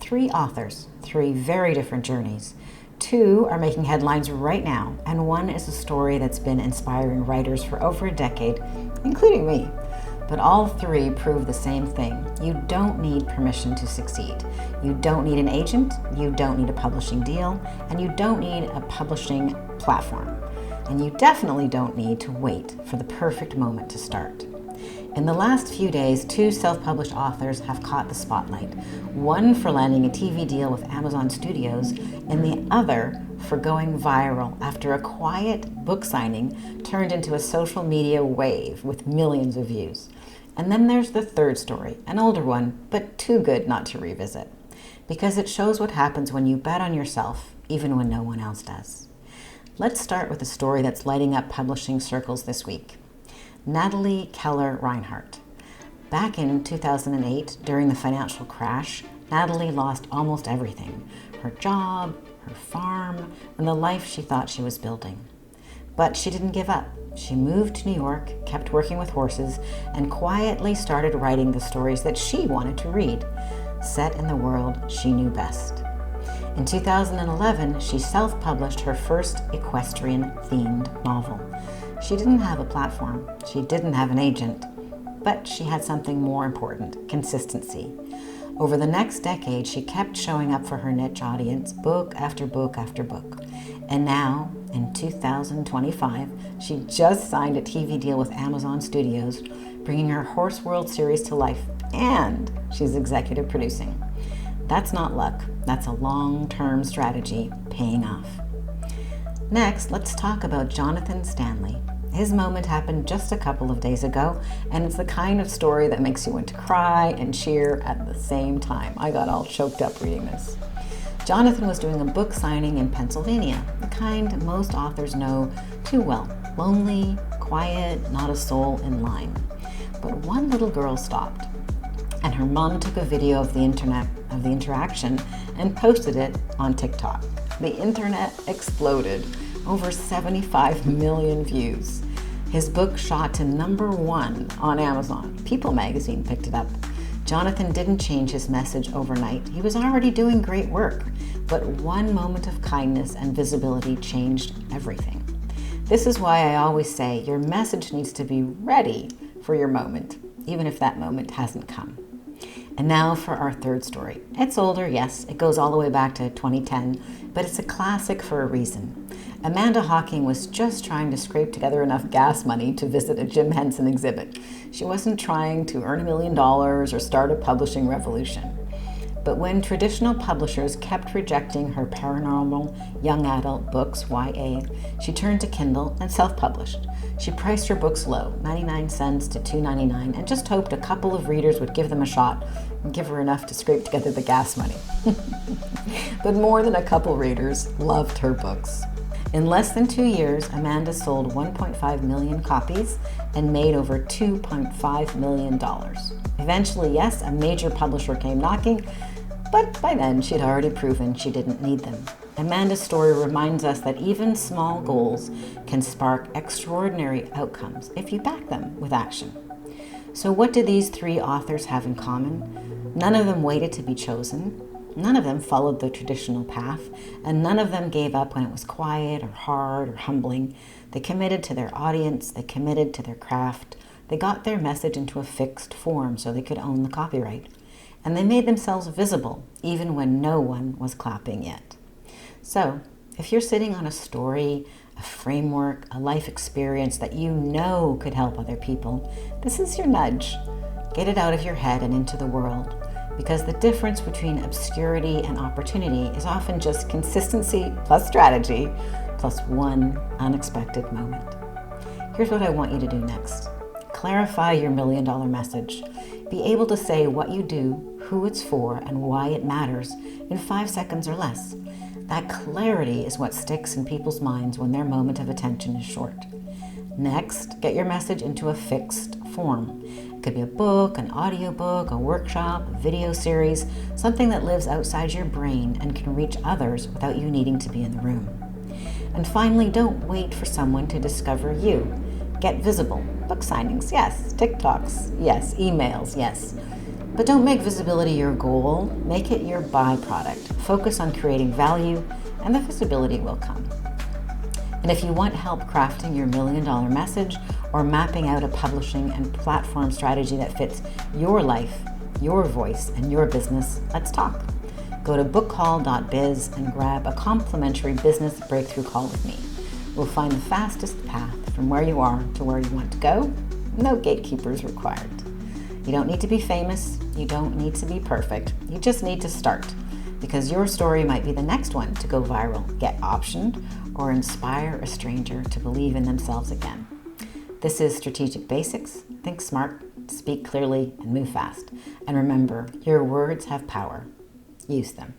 3 authors, 3 very different journeys. 2 are making headlines right now, and 1 is a story that's been inspiring writers for over a decade, including me. But all 3 prove the same thing. You don't need permission to succeed. You don't need an agent, you don't need a publishing deal, and you don't need a publishing platform. And you definitely don't need to wait for the perfect moment to start. In the last few days, 2 self-published authors have caught the spotlight. One for landing a TV deal with Amazon Studios, and the other for going viral after a quiet book signing turned into a social media wave with millions of views. And then there's the third story, an older one, but too good not to revisit, because it shows what happens when you bet on yourself, even when no one else does. Let's start with a story that's lighting up publishing circles this week. Natalie, Keller, Reinhardt. Back in 2008, during the financial crash, Natalie lost almost everything: her job, her farm, and the life she thought she was building. But she didn't give up. She moved to New York, kept working with horses, and quietly started writing the stories that she wanted to read, set in the world she knew best. In 2011, she self-published her first equestrian-themed novel. She didn't have a platform, she didn't have an agent, but she had something more important: consistency. Over the next decade, she kept showing up for her niche audience, book after book after book. And now, in 2025, she just signed a TV deal with Amazon Studios, bringing her Horse World series to life, and she's executive producing. That's not luck, that's a long-term strategy paying off. Next, let's talk about Jonathan Stanley. His moment happened just a couple of days ago, and it's the kind of story that makes you want to cry and cheer at the same time. I got all choked up reading this. Jonathan was doing a book signing in Pennsylvania, the kind most authors know too well. Lonely, quiet, not a soul in line. But one little girl stopped, and her mom took a video of the interaction and posted it on TikTok. The internet exploded. Over 75 million views. His book shot to #1 on Amazon. People magazine picked it up. Jonathan didn't change his message overnight. He was already doing great work, but one moment of kindness and visibility changed everything. This is why I always say your message needs to be ready for your moment, even if that moment hasn't come. And now for our third story. It's older, yes, it goes all the way back to 2010, but it's a classic for a reason. Amanda Hawking was just trying to scrape together enough gas money to visit a Jim Henson exhibit. She wasn't trying to earn $1 million or start a publishing revolution. But when traditional publishers kept rejecting her paranormal young adult books, YA, she turned to Kindle and self-published. She priced her books low, 99 cents to $2.99, and just hoped a couple of readers would give them a shot and give her enough to scrape together the gas money. But more than a couple readers loved her books. In less than 2 years, Amanda sold 1.5 million copies and made over $2.5 million. Eventually, yes, a major publisher came knocking, but by then she'd already proven she didn't need them. Amanda's story reminds us that even small goals can spark extraordinary outcomes if you back them with action. So what did these 3 authors have in common? None of them waited to be chosen. None of them followed the traditional path, and none of them gave up when it was quiet or hard or humbling. They committed to their audience, they committed to their craft, they got their message into a fixed form so they could own the copyright. And they made themselves visible, even when no one was clapping yet. So, if you're sitting on a story, a framework, a life experience that you know could help other people, this is your nudge. Get it out of your head and into the world. Because the difference between obscurity and opportunity is often just consistency plus strategy plus one unexpected moment. Here's what I want you to do next. Clarify your $1 million message. Be able to say what you do, who it's for, and why it matters in 5 seconds or less. That clarity is what sticks in people's minds when their moment of attention is short. Next, get your message into a fixed form. It could be a book, an audiobook, a workshop, a video series, something that lives outside your brain and can reach others without you needing to be in the room. And finally, don't wait for someone to discover you. Get visible. Book signings, yes. TikToks, yes. Emails, yes. But don't make visibility your goal, make it your byproduct. Focus on creating value, and the visibility will come. And if you want help crafting your $1 million message or mapping out a publishing and platform strategy that fits your life, your voice, and your business, let's talk. Go to bookcall.biz and grab a complimentary business breakthrough call with me. We'll find the fastest path from where you are to where you want to go. No gatekeepers required. You don't need to be famous. You don't need to be perfect. You just need to start, because your story might be the next one to go viral, get optioned, or inspire a stranger to believe in themselves again. This is Strategic Basics. Think smart, speak clearly, and move fast. And remember, your words have power. Use them.